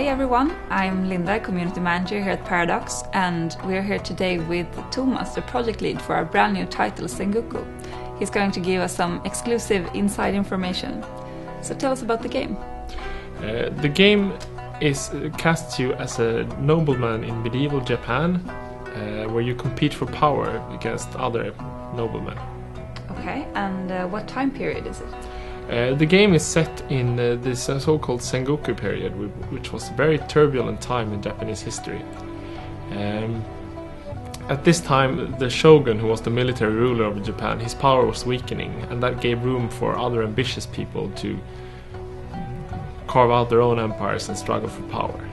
everyone, I'm Linda, Community Manager here at Paradox, and we're here today with Thomas, the project lead for our brand new title, Sengoku. He's going to give us some exclusive inside information. So tell us about the game. The game casts you as a nobleman in medieval Japan, where you compete for power against other noblemen. Okay, and what time period is it? The game is set in this so-called Sengoku period, which was a very turbulent time in Japanese history. At this time, the Shogun, who was the military ruler of Japan, his power was weakening, and that gave room for other ambitious people to carve out their own empires and struggle for power.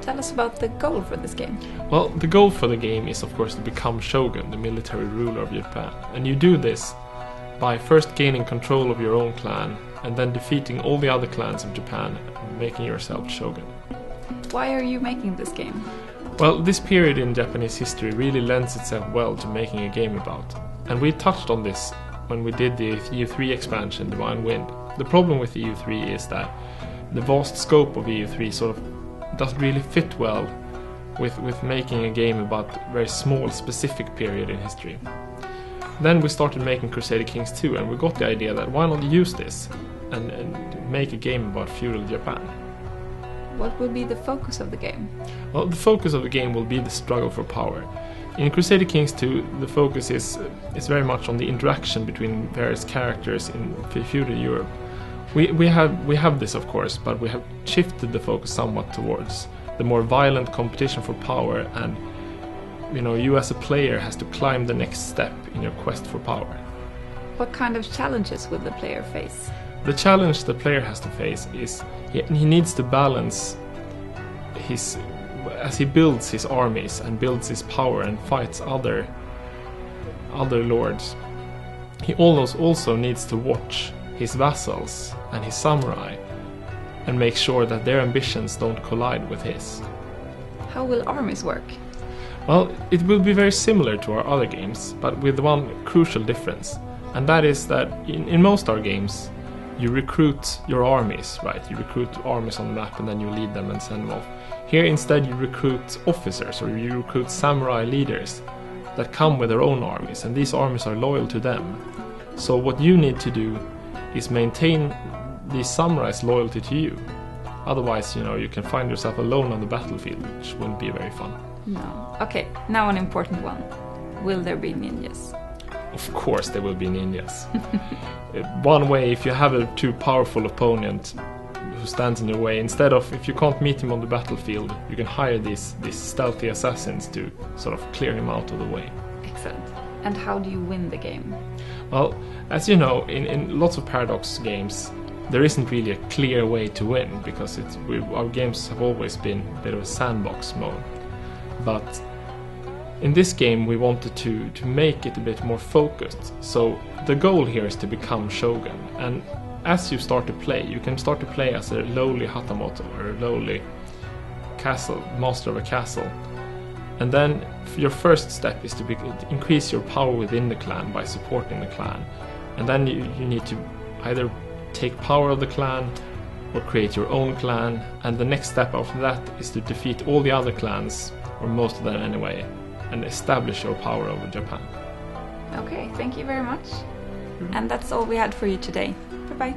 Tell us about the goal for this game. Well, the goal for the game is, of course, to become Shogun, the military ruler of Japan. And you do this by first gaining control of your own clan, and then defeating all the other clans of Japan and making yourself Shogun. Why are you making this game? Well, this period in Japanese history really lends itself well to making a game about. And we touched on this when we did the EU3 expansion, Divine Wind. The problem with EU3 is that the vast scope of EU3 sort of doesn't really fit well with making a game about a very small, specific period in history. Then we started making Crusader Kings 2, and we got the idea that why not use this and make a game about Feudal Japan. What will be the focus of the game? Well, the focus of the game will be the struggle for power. In Crusader Kings 2, the focus is very much on the interaction between various characters in feudal Europe. We have this, of course, but we have shifted the focus somewhat towards the more violent competition for power, and you as a player has to climb the next step in your quest for power. What kind of challenges will the player face? The challenge the player has to face is he needs to balance as he builds his armies and builds his power and fights other lords. He also needs to watch his vassals and his samurai and make sure that their ambitions don't collide with his. How will armies work? Well, it will be very similar to our other games, but with one crucial difference, and that is that in most our games you recruit your armies, right? You recruit armies on the map and then you lead them and send them off. Here instead you recruit officers, or you recruit samurai leaders that come with their own armies, and these armies are loyal to them. So what you need to do is maintain these samurais' loyalty to you. Otherwise, you can find yourself alone on the battlefield, which wouldn't be very fun. No. Okay, now an important one. Will there be ninjas? Of course there will be ninjas. One way, if you have a too powerful opponent who stands in your way, if you can't meet him on the battlefield, you can hire these stealthy assassins to sort of clear him out of the way. Excellent. And how do you win the game? Well, as you know, in lots of Paradox games, there isn't really a clear way to win, because our games have always been a bit of a sandbox mode. But in this game we wanted to make it a bit more focused. So the goal here is to become Shogun, and as you start to play, you can start to play as a lowly hatamoto, or a lowly master of a castle. And then your first step is to increase your power within the clan by supporting the clan. And then you need to either take power of the clan or create your own clan, and the next step after that is to defeat all the other clans, or most of them anyway, and establish your power over Japan. Okay, thank you very much. And that's all we had for you today. Bye-bye.